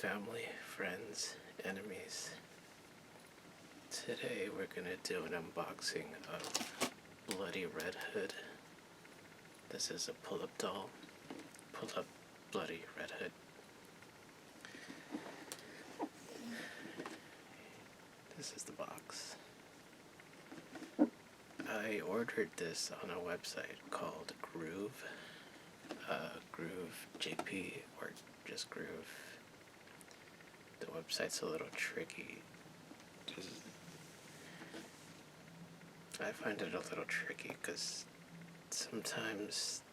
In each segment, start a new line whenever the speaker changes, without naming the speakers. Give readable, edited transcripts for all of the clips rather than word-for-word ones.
family, friends, enemies. Today we're gonna do an unboxing of Bloody Red Hood. This is a pull-up doll. Pull-up Bloody Red Hood. This is the box. I ordered this on a website called Groove. Groove JP or just Groove. The website's a little tricky. I find it a little tricky because sometimes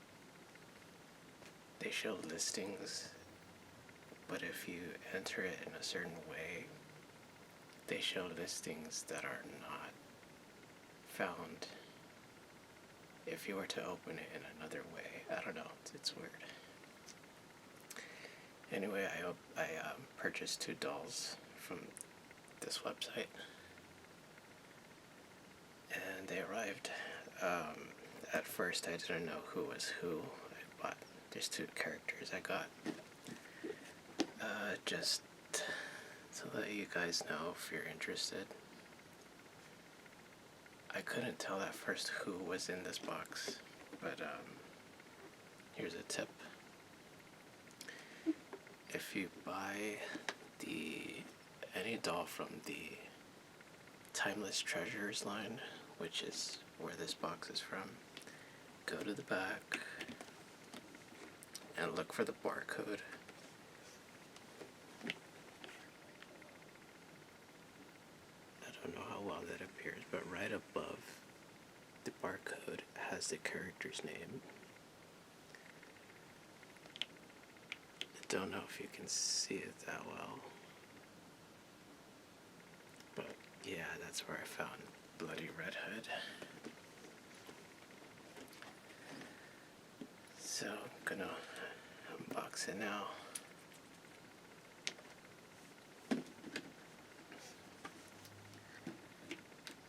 they show listings, but if you enter it in a certain way, they show listings that are not found if you were to open it in another way. I don't know, it's weird. Anyway, I purchased 2 dolls from this website, and they arrived. At first I didn't know who was who. I bought these 2 characters I got. Just to let you guys know if you're interested. I couldn't tell at first who was in this box, but here's a tip. If you buy any doll from the Timeless Treasures line, which is where this box is from, go to the back and look for the barcode. I don't know how well that appears, but right above the barcode has the character's name. I don't know if you can see it that well, but yeah, that's where I found Bloody Red Hood. So I'm gonna unbox it now.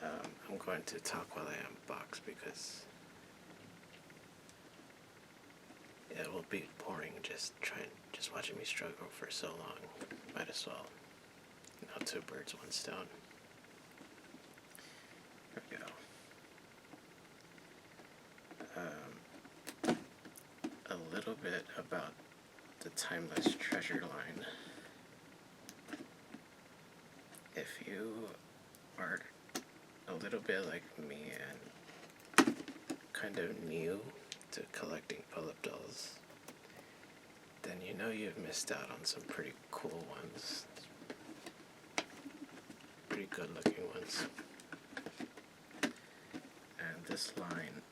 I'm going to talk while I unbox because it will be boring just watching me struggle for so long. Might as well. Now 2 birds, 1 stone. There we go. A little bit about the Timeless Treasure line. If you are a little bit like me and kind of new to collecting pull-up dolls, then you know you've missed out on some pretty cool ones. Pretty good looking ones. And this line,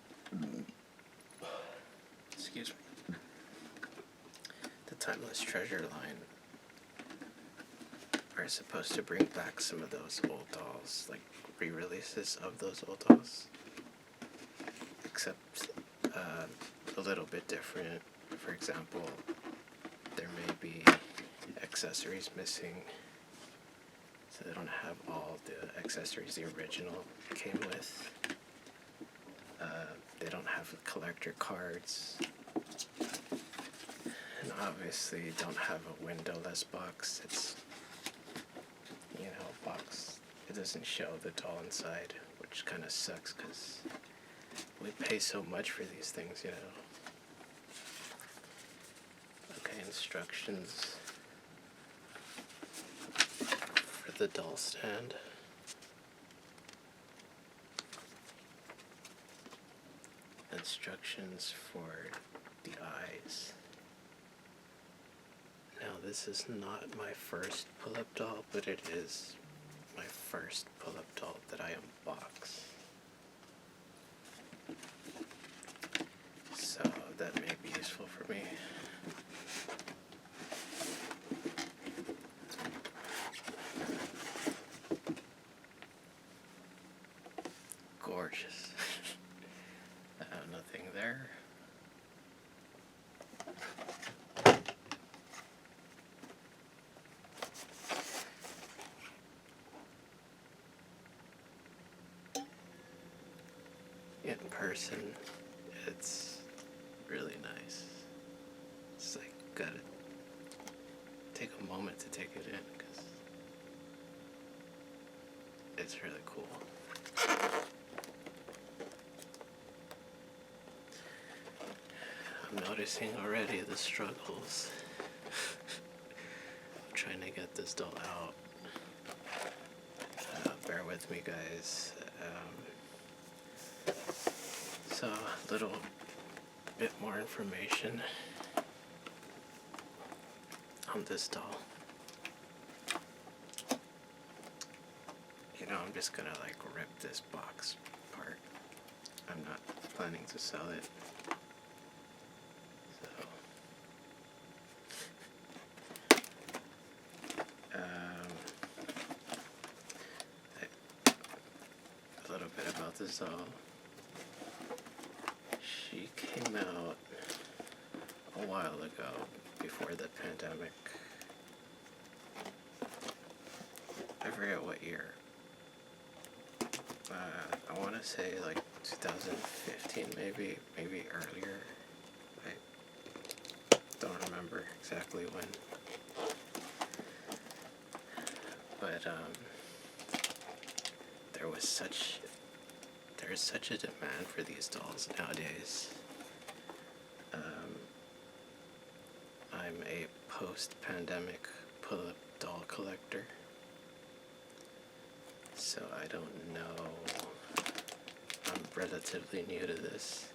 excuse me, the Timeless Treasure line are supposed to bring back some of those old dolls, like re-releases of those old dolls, except a little bit different. For example, there may be accessories missing, so they don't have all the accessories the original came with. They don't have collector cards, and obviously don't have a windowless box. It's, a box. It doesn't show the doll inside, which kind of sucks because we pay so much for these things, Okay, instructions for the doll stand. Instructions for the eyes. Now, this is not my first pull-up doll, but it is my first pull-up doll that I unbox. So that may be useful for me. Gorgeous. Nothing there. In person, it's really nice. It's like got a take a moment to take it in because it's really cool. I'm noticing already the struggles. I'm trying to get this doll out. Bear with me, guys. So, a little bit more information on this doll. You know, I'm just gonna like rip this box apart. I'm not planning to sell it. A little bit about this doll. She came out a while ago, before the pandemic. I forget what year. I want to say like 2015, maybe earlier. I don't remember exactly when. But there is such a demand for these dolls nowadays. I'm a post-pandemic Pullip doll collector, so I don't know. I'm relatively new to this,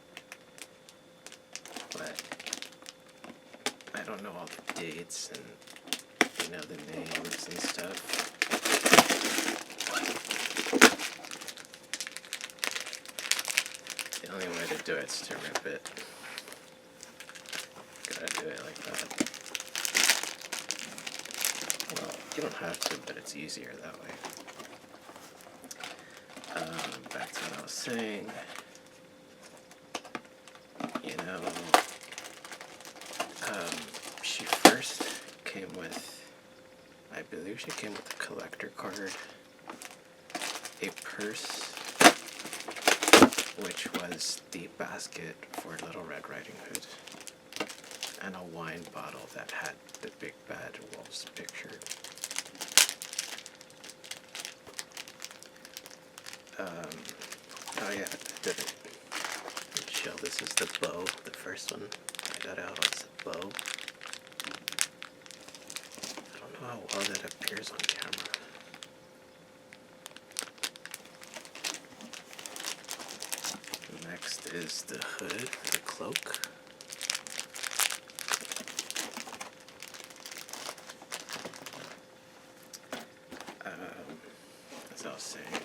but I don't know all the dates and the names and stuff. The only way to do it is to rip it. Gotta do it like that. Well, you don't have to, but it's easier that way. Back to what I was saying. She first came with, I believe she came with a collector card, a purse, which was the basket for Little Red Riding Hood, and a wine bottle that had the Big Bad Wolf's picture. Oh yeah, I didn't show. This is the bow. The first one I got out was the bow. I don't know how well that appears on camera. Next is the hood, the cloak. As I was saying,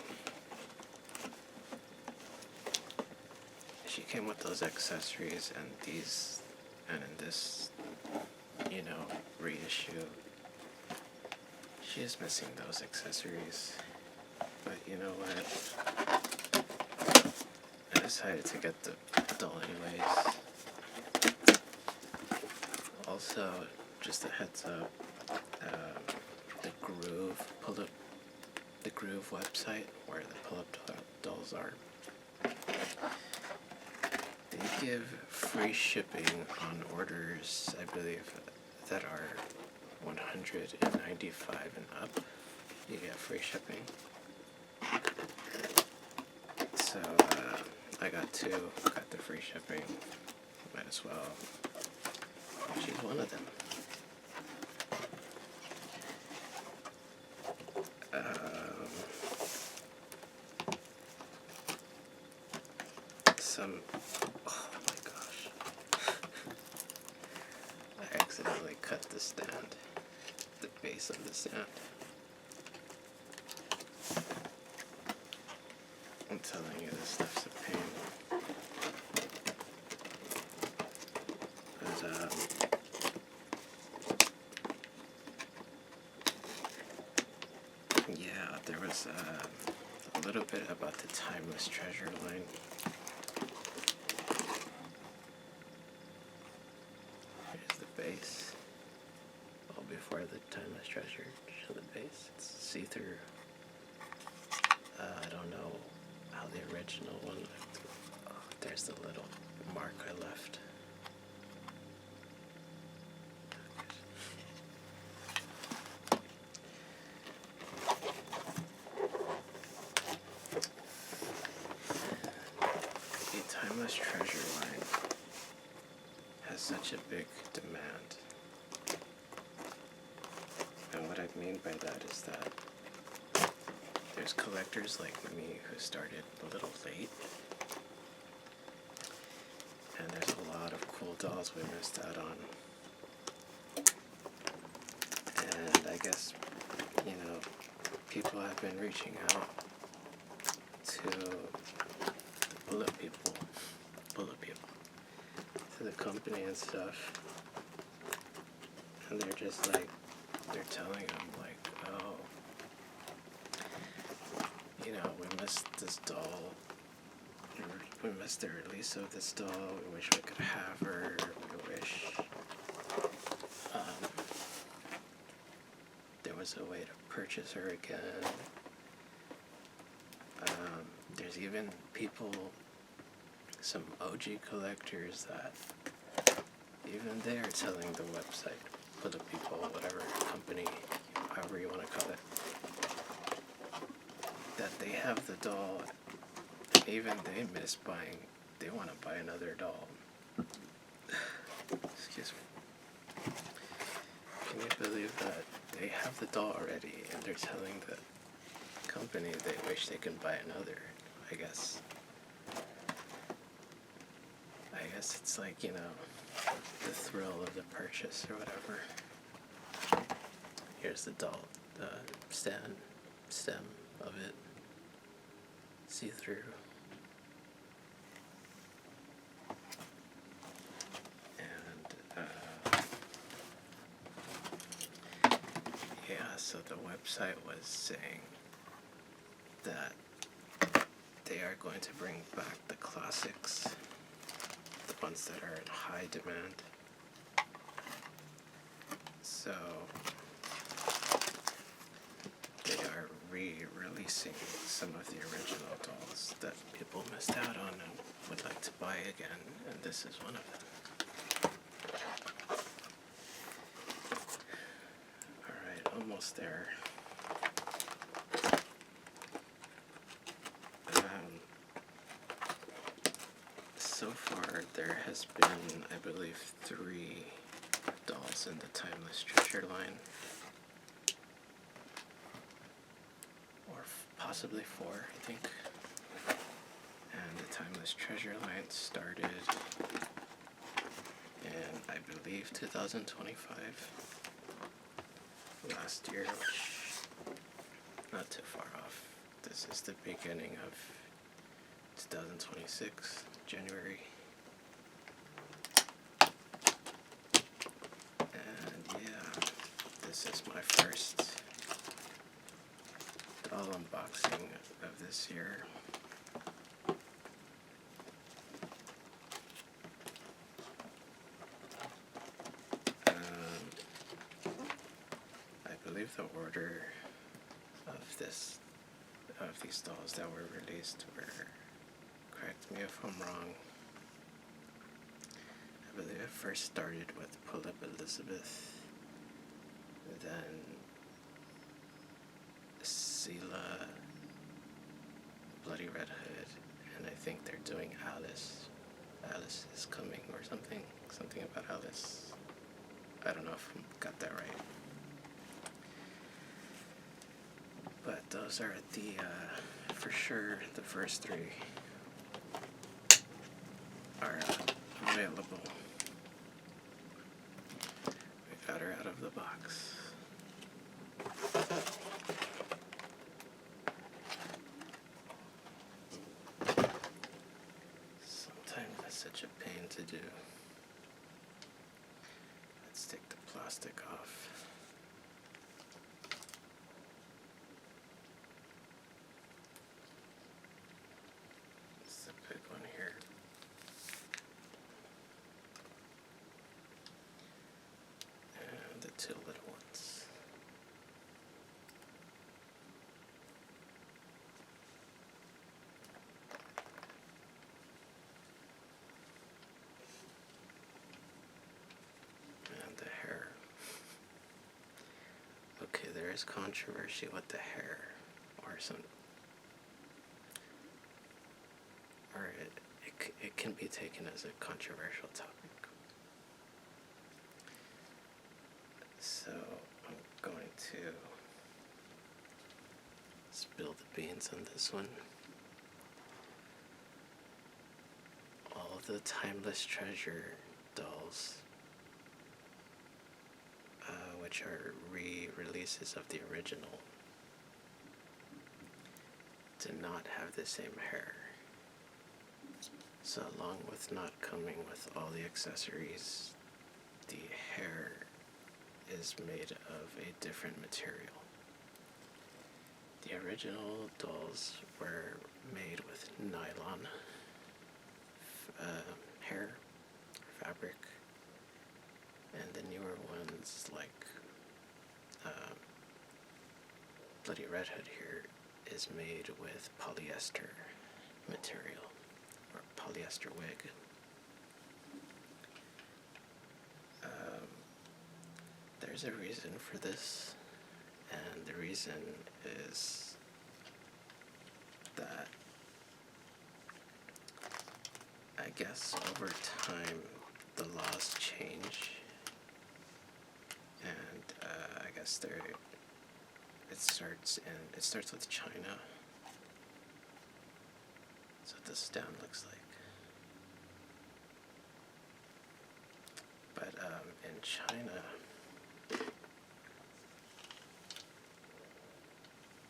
she came with those accessories and these, and in this, reissue, she is missing those accessories. But you know what? I decided to get the doll anyways. Also, just a heads up, the Groove website, where the Pullip dolls are, they give free shipping on orders, I believe, that are $195 and up. You get free shipping. So, I got the free shipping. Might as well. She's one of them. Oh my gosh. I accidentally cut the stand, the base of the stand. I'm telling you, this stuff's a pain. But, yeah, there was a little bit about the Timeless Treasure line. Here's the base. Well, before the Timeless Treasure, show the base. It's see-through. I don't know how the original one looked. Oh, there's the little mark I left. timeless treasure line has such a big demand. And what I mean by that is that there's collectors like me who started a little late, and there's a lot of cool dolls we missed out on. And I guess, people have been reaching out to the Pullip people, to the company and stuff, and they're just like, they're telling them like, oh, we missed this doll, we missed the release of this doll, we wish we could have her, we wish there was a way to purchase her again. There's even people, some OG collectors that even they're telling the website, for the people, whatever company, however you want to call it, that they have the doll. Even they miss buying, they want to buy another doll. Excuse me. Can you believe that they have the doll already and they're telling the company they wish they could buy another? I guess it's like, the thrill of the purchase or whatever. Here's the doll, the stem of it, see-through. So the website was saying that they are going to bring back the classics, the ones that are in high demand. So they are re-releasing some of the original dolls that people missed out on and would like to buy again, and this is one of them. Almost there. So far there has been, I believe, 3 dolls in the Timeless Treasure line, or possibly 4, I think. And the Timeless Treasure line started in, I believe, 2025. Last year, which not too far off. This is the beginning of 2026, January. And yeah, this is my first doll unboxing of this year. I believe the order of these dolls that were released were, correct me if I'm wrong, I believe it first started with Pullip Elizabeth, then Sela, Bloody Red Hood, and I think they're doing Alice. Alice is coming or something about Alice. I don't know if I got that right. But those are for sure, the first 3 are available. We got her out of the box. Sometimes that's such a pain to do. Let's take the plastic off. Two little ones. And the hair. Okay, there is controversy with the hair, or it can be taken as a controversial topic. So I'm going to spill the beans on this one. All of the Timeless Treasure dolls, which are re-releases of the original, do not have the same hair. So along with not coming with all the accessories, the hair is made of a different material. The original dolls were made with nylon hair, fabric, and the newer ones, like Bloody Red Hood here, is made with polyester material, or polyester wig. There's a reason for this, and the reason is that I guess over time the laws change, and I guess it starts with China. That's what this down looks like. But in China,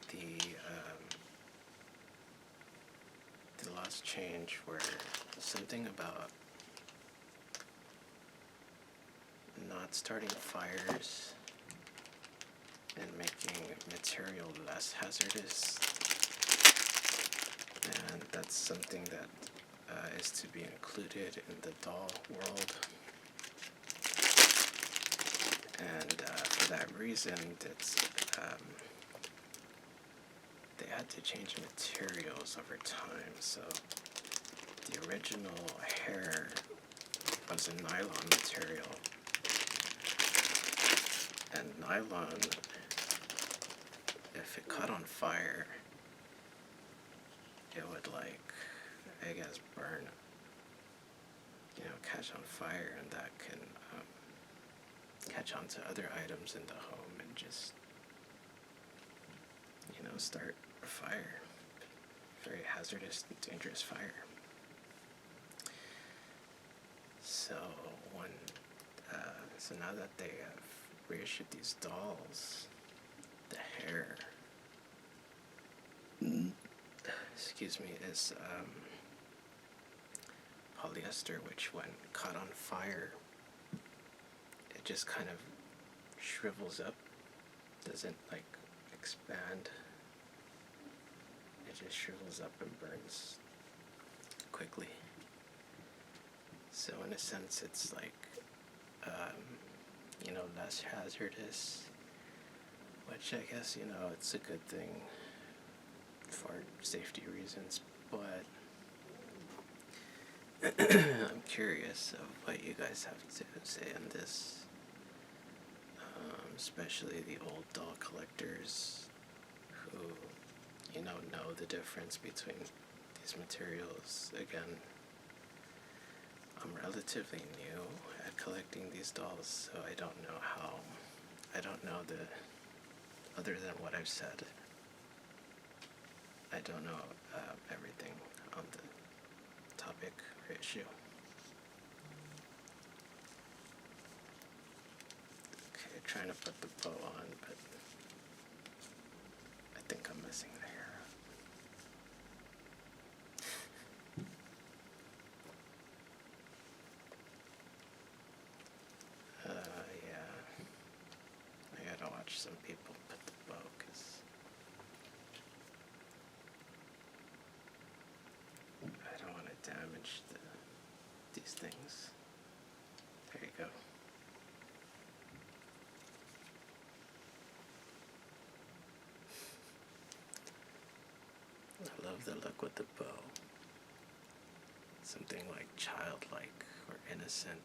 the laws change where something about not starting fires and making material less hazardous, and that's something that is to be included in the doll world. And for that reason, they had to change materials over time. So the original hair was a nylon material, and nylon, if it caught on fire, it would, like, I guess, burn, catch on fire, and that can catch on to other items in the home and just, start a fire. Very hazardous and dangerous fire. So so now that they have reissued these dolls, the hair, excuse me, is polyester, which when caught on fire, it just kind of shrivels up, doesn't like expand. It just shrivels up and burns quickly. So in a sense, it's like, less hazardous, which I guess, it's a good thing for safety reasons, but I'm curious of what you guys have to say on this, especially the old doll collectors who, know the difference between these materials. Again, I'm relatively new at collecting these dolls, so I don't know other than what I've said, I don't know everything on the topic or issue. Okay, trying to put the bow on, but I think I'm missing the hair. Yeah. I gotta watch some people put the bow, because I don't want to damage these things. There you go. I love the look with the bow. Something like childlike or innocent.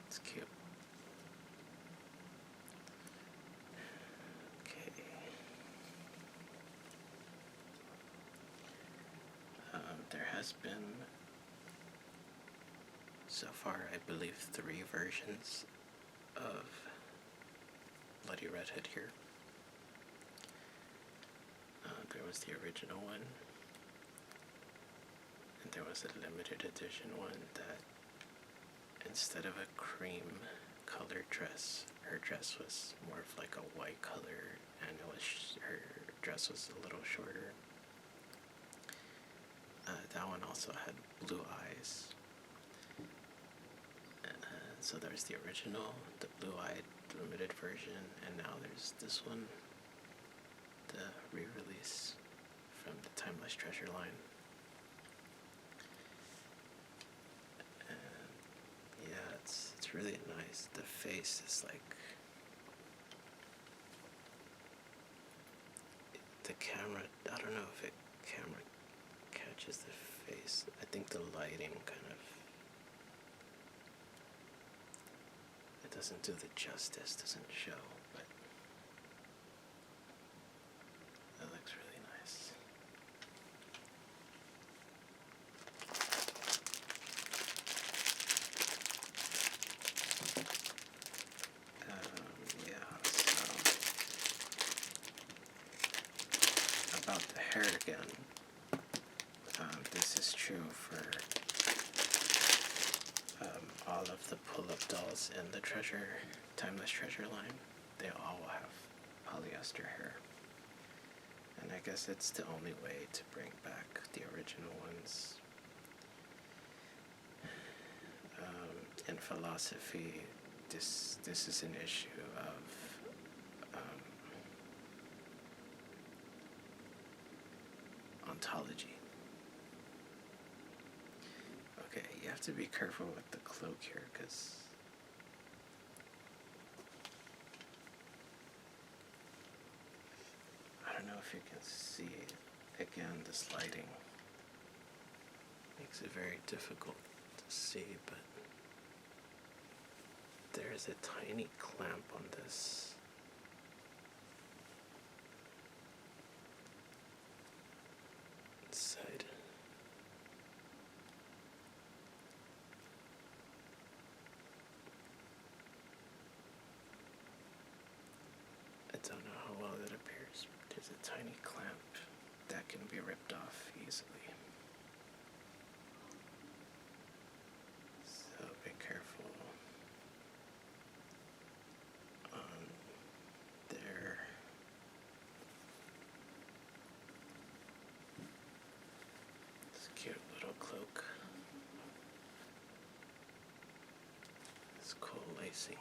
It's cute. so far, I believe, 3 versions of Bloody Redhead here. There was the original one, and there was a limited edition one that, instead of a cream colored dress, her dress was more of like a white color, and her dress was a little shorter. That one also had blue eyes. So there's the original, the blue-eyed limited version, and now there's this one, the re-release from the Timeless Treasure line. And yeah, it's really nice. The face is like, the camera, I don't know if camera catches the face. I think the lighting kind of, it doesn't do the justice, doesn't show, but that looks really nice. Yeah, so about the hair again. This is true for all of the Pullip dolls in the Timeless Treasure line. They all have polyester hair. And I guess it's the only way to bring back the original ones. In philosophy, this is an issue of ontology. Okay, you have to be careful with the cloak here, because I don't know if you can see it. Again, this lighting makes it very difficult to see, but there is a tiny clamp on this side. I don't know how well that appears. There's a tiny clamp that can be ripped off easily. So be careful on there. This cute little cloak. It's cool lacing.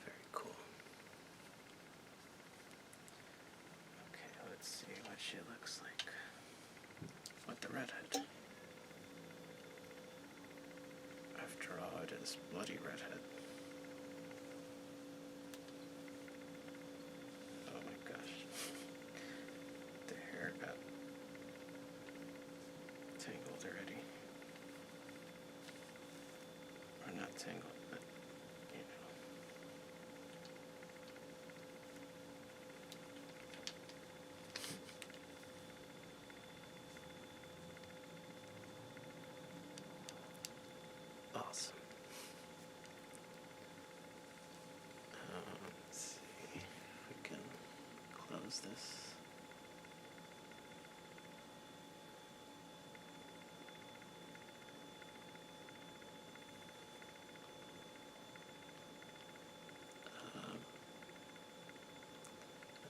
Very cool. Okay, let's see what she looks like with the redhead. After all, it is Bloody Redhead. Oh my gosh. The hair got tangled already. Or not tangled, but you know. Awesome. Let's see if we can close this.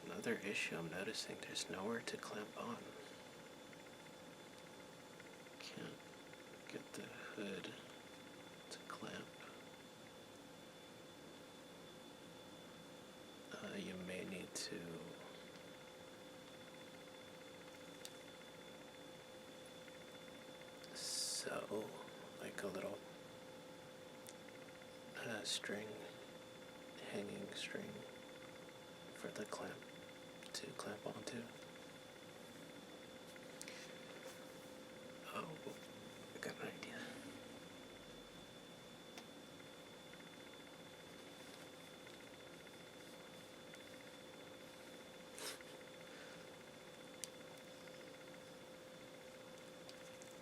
Another issue I'm noticing, there's nowhere to clamp on. Can't get the hood to clamp. You may need to sew like a little string, hanging string for the clamp to clamp onto. Oh, I got an idea.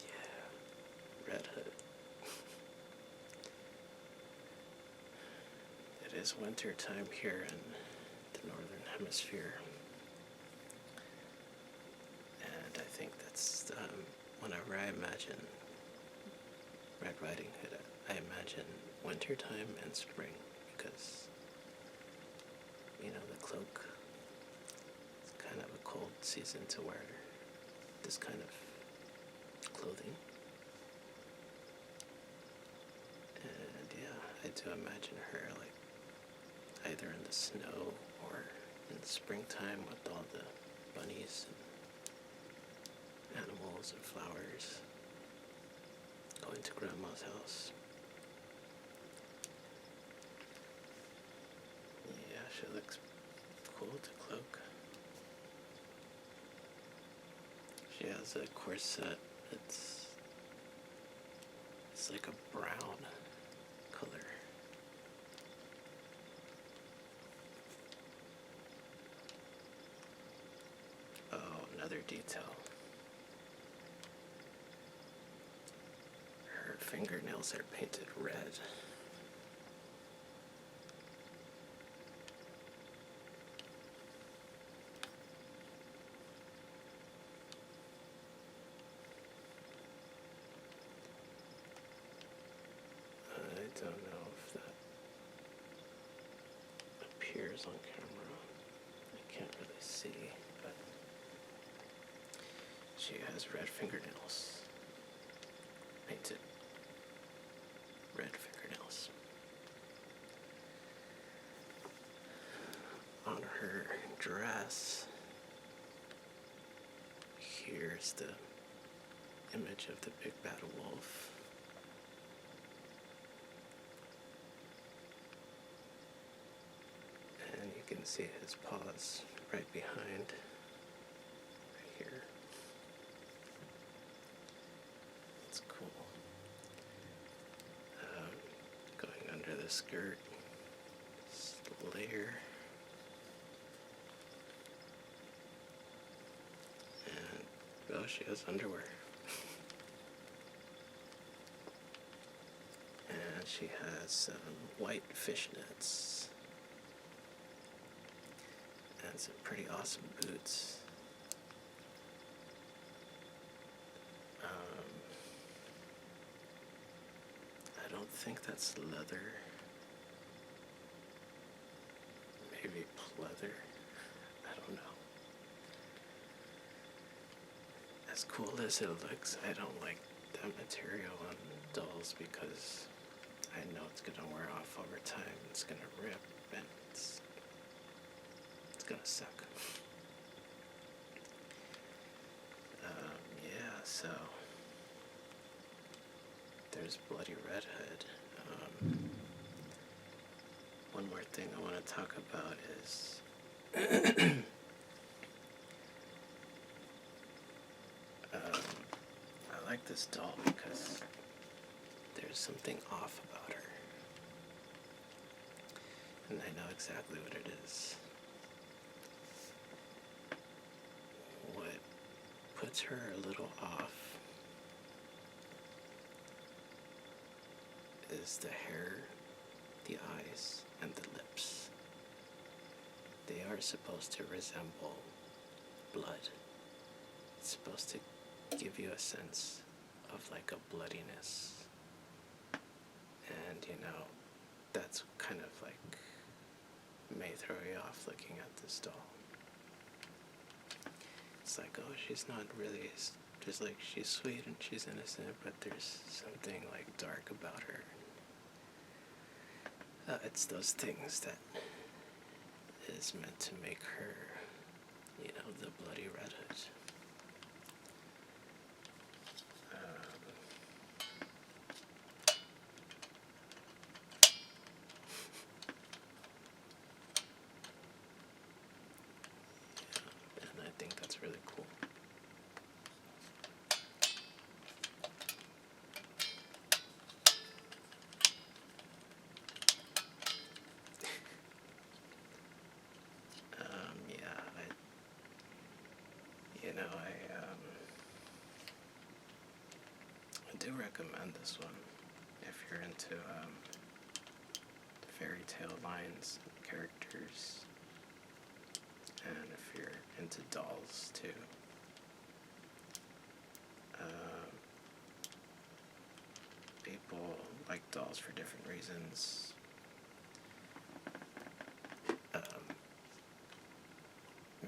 Yeah, redhead. it is winter time here in the northern hemisphere. And I think that's whenever I imagine Red Riding Hood, I imagine wintertime and spring because, the cloak, it's kind of a cold season to wear this kind of clothing. And yeah, I do imagine her like either in the snow or in the springtime with all the bunnies and animals and flowers, going to Grandma's house. Yeah, she looks cool to cloak. She has a corset. It's like a brown color. Oh, another detail. Her fingernails are painted red. I don't know if that appears on camera. I can't really see, but she has red fingernails. Painted red fingernails. On her dress, here's the image of the big bad wolf. And you can see his paws right behind, right here. It's cool. Going under the skirt, this layer. And, oh, she has underwear. And she has some white fishnets. And some pretty awesome boots. I don't think that's leather. Maybe pleather. I don't know. As cool as it looks, I don't like that material on dolls because I know it's gonna wear off over time. It's gonna rip and it's gonna suck. Yeah, so there's Bloody Red Hood. One more thing I want to talk about is I like this doll because there's something off about her. And I know exactly what it is. What puts her a little off is the hair, the eyes, and the lips. They are supposed to resemble blood. It's supposed to give you a sense of like a bloodiness. And that's kind of like may throw you off looking at this doll. It's like, oh, she's not really, just like she's sweet and she's innocent, but there's something like dark about her. It's those things that is meant to make her, the Bloody Red Hood. And I think that's really cool. I do recommend this one if you're into fairy tale lines and characters. And if you're into dolls too, people like dolls for different reasons.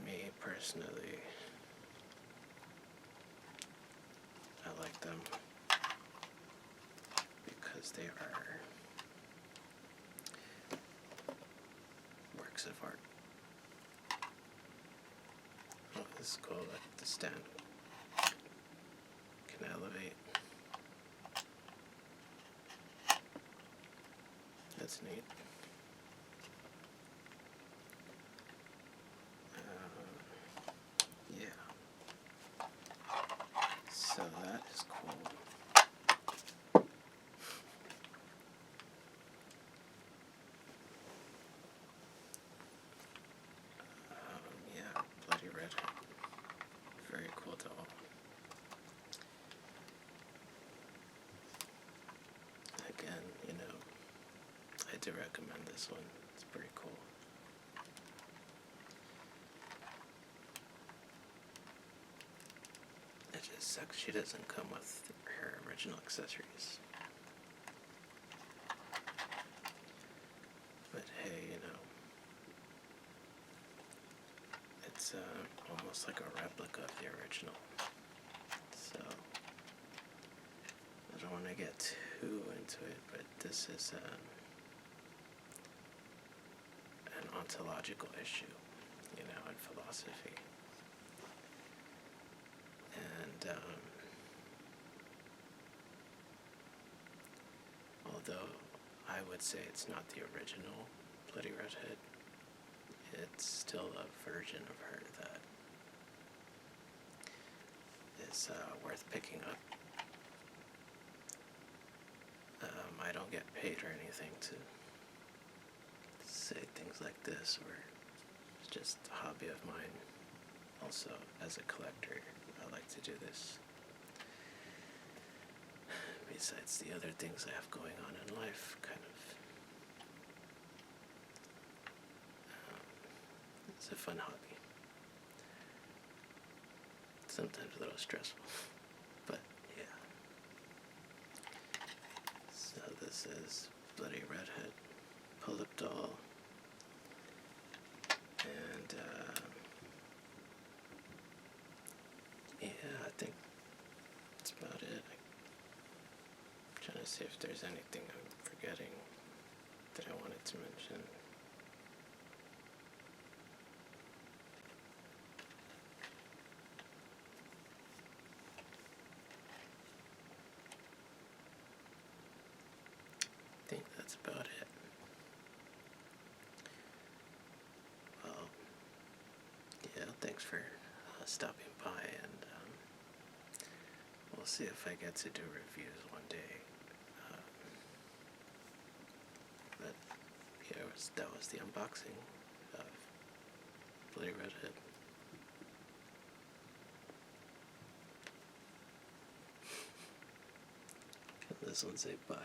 Me personally, I like them because they are works of art. Oh, this is cool, like the stand can elevate. That's neat. Yeah. So that is cool. Yeah, Bloody Red Hood. Very cool doll. Again, I do recommend this one. It's pretty cool. It just sucks she doesn't come with her original accessories. But hey, it's almost like a replica of the original. So, I don't want to get too into it, but this is an ontological issue, in philosophy. And although I would say it's not the original Bloody Red Hood, it's still a version of her that is worth picking up. I don't get paid or anything to say things like this, or it's just a hobby of mine. Also, as a collector, I like to do this. Besides the other things I have going on in life, it's a fun hobby. Sometimes a little stressful, but yeah. So this is Bloody Red Hood, Pullip doll, and yeah, I think that's about it. I'm trying to see if there's anything I'm forgetting that I wanted to mention. I think that's about it. Well, yeah, thanks for stopping by, and we'll see if I get to do reviews one day. But yeah, that was the unboxing of Bloody Red Hood. This one say bye.